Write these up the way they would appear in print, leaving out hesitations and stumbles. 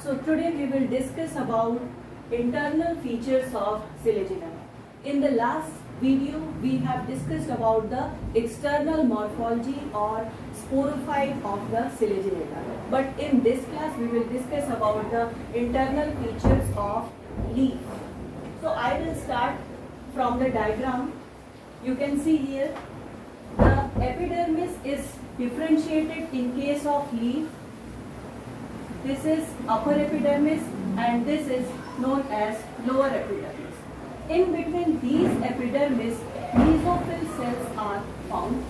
So today we will discuss about internal features of Selaginella. In the last video we have discussed about the external morphology or sporophyte of the Selaginella. But in this class we will discuss about the internal features of leaf. So I will start from the diagram. You can see here the epidermis is differentiated in case of leaf. This is upper epidermis and this is known as lower epidermis. In between these epidermis, mesophyll cells are found.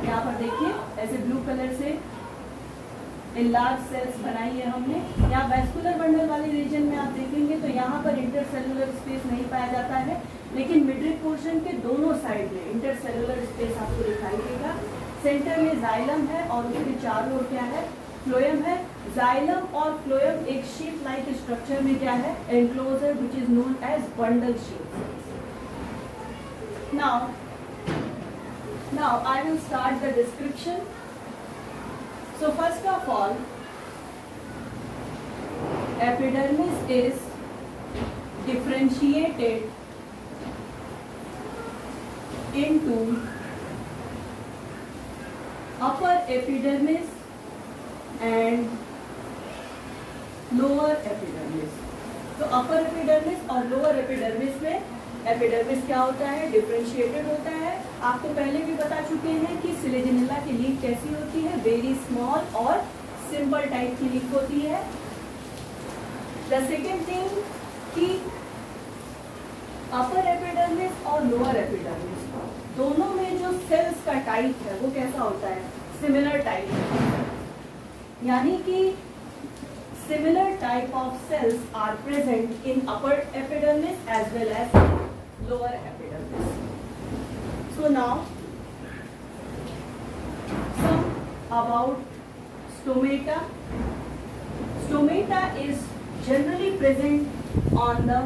यहाँ पर देखिए ऐसे blue colour से enlarged cells बनाई है हमने. यहाँ vascular bundle वाले रीजन में आप देखेंगे तो यहाँ पर इंटरसेलुलर स्पेस नहीं पाया जाता है, लेकिन मिड्रिक पोर्शन के दोनों साइड में इंटरसेलुलर स्पेस आपको दिखाई देगा. सेंटर में जाइलम है और उसके चारों ओर क्या है, फ्लोएम है. जाइलम और फ्लोएम एक शीट लाइक स्ट्रक्चर में क्या है, enclosure which is known as bundle sheet. Now I will start the description. So first of all, epidermis is differentiated into upper epidermis and lower epidermis. तो upper epidermis और lower epidermis में epidermis क्या होता है, differentiated होता है. आपको पहले भी बता चुके हैं कि सिलेजिनेला की लीफ कैसी होती है, वेरी स्मॉल और सिंपल टाइप की लीफ होती है. द सेकेंड थिंग कि अपर एपिडर्मिस और लोअर एपिडर्मिस दोनों में जो सेल्स का टाइप है वो कैसा होता है, सिमिलर टाइप. यानी कि similar type of cells are present in upper epidermis as well as lower epidermis. So now some about stomata. Stomata is generally present on the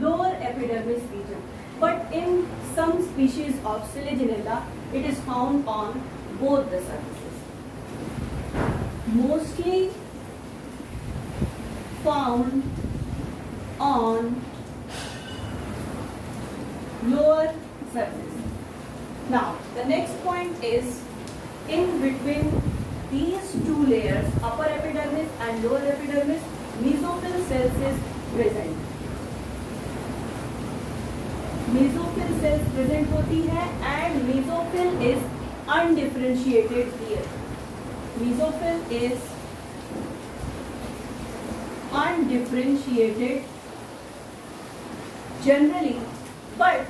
lower epidermis region, but in some species of Selaginella it is found on both the surfaces. Mostly found on lower surface. Now the next point is in between these two layers, upper epidermis and lower epidermis, mesophyll cells is present. Mesophyll cells present होती है and mesophyll is undifferentiated here. Mesophyll is undifferentiated generally, but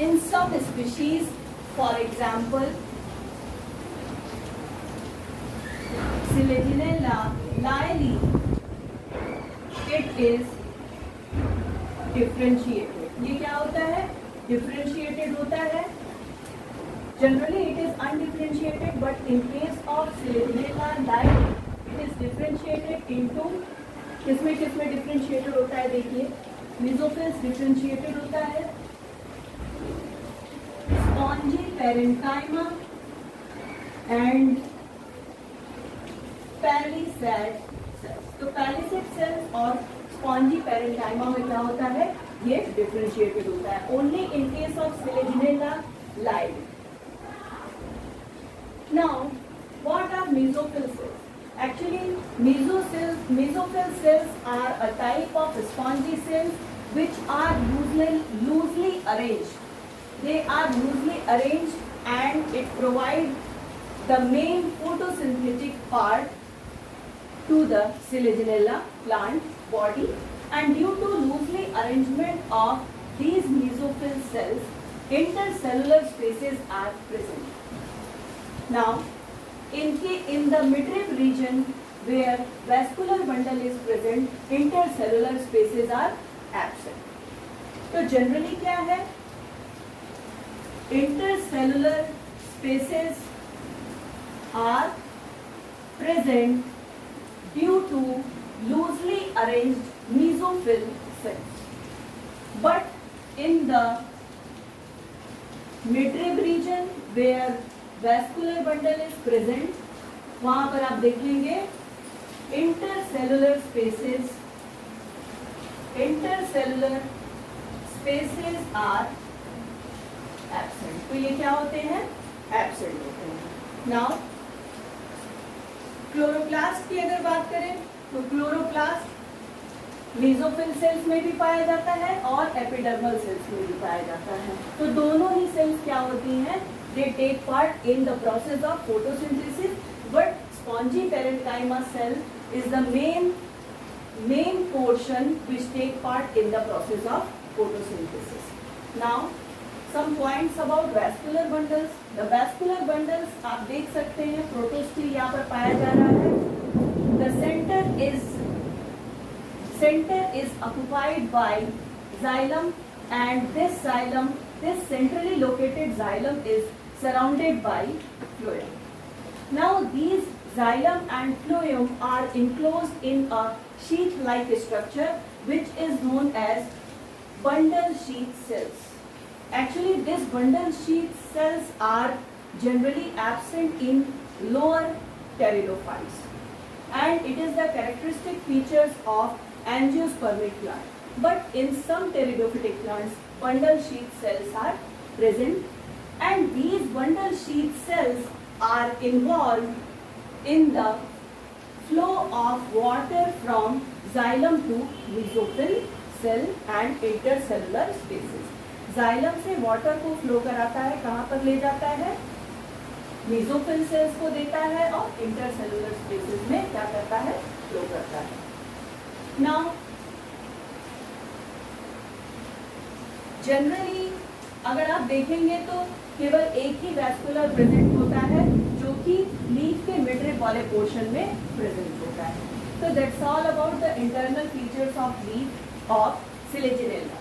in some species, for example Selaginella lyli, it is differentiated. ये क्या होता है, differentiated होता है. Generally it is undifferentiated, but in case of Selaginella lyli it is differentiated into किसमें differentiated होता है. देखिए mesophyll differentiated होता है spongy parenchyma and palisade cells. तो palisade cells और spongy parenchyma में क्या होता है, ये differentiated होता है. Only in case of Selaginella lyli. Now what are mesophyll cells? Actually, mesophyll cells are a type of spongy cells which are loosely arranged. They are loosely arranged and it provides the main photosynthetic part to the Selaginella plant body, and due to loosely arrangement of these mesophyll cells, intercellular spaces are present. Now, in the midrib region where vascular bundle is present, intercellular spaces are absent. तो generally क्या है, intercellular spaces are present due to loosely arranged mesophyll cells. But in the midrib region where vascular bundle is present, वहां पर आप देखेंगे intercellular spaces are absent. तो ये क्या होते हैं? Absent होते हैं. Now क्लोरोप्लास्ट की अगर बात करें तो क्लोरोप्लास्ट मेसोफिल सेल्स में भी पाया जाता है और एपिडर्मल सेल्स में भी पाया जाता है. तो दोनों ही सेल्स क्या होती हैं? They take part in the process of photosynthesis, but spongy parenchyma cell is the main portion which take part in the process of photosynthesis. Now, some points about vascular bundles. The vascular bundles आप देख सकते हैं प्रोटोस्टिल यहाँ पर पाया जा रहा है. The center is occupied by xylem, and this centrally located xylem is surrounded by phloem. Now these xylem and phloem are enclosed in a sheath-like structure which is known as bundle sheath cells. Actually, these bundle sheath cells are generally absent in lower pteridophytes, and it is the characteristic features of angiospermic plant. But in some pteridophytic plants, bundle sheath cells are present, and these bundle sheath cells are involved in the flow of water from xylem to mesophyll cell and intercellular spaces. xylem से water को flow कराता है, कहाँ पर ले जाता है? Mesophyll cells को देता है और इंटरसेलुलर स्पेसेस में क्या करता है? फ्लो करता है. नाउ जनरली अगर आप देखेंगे तो केवल एक ही वैस्कुलर प्रेजेंट होता है जो कि लीफ के मिडरिब वाले पोर्शन में प्रेजेंट होता है. तो that's all about the internal features of leaf of Selaginella.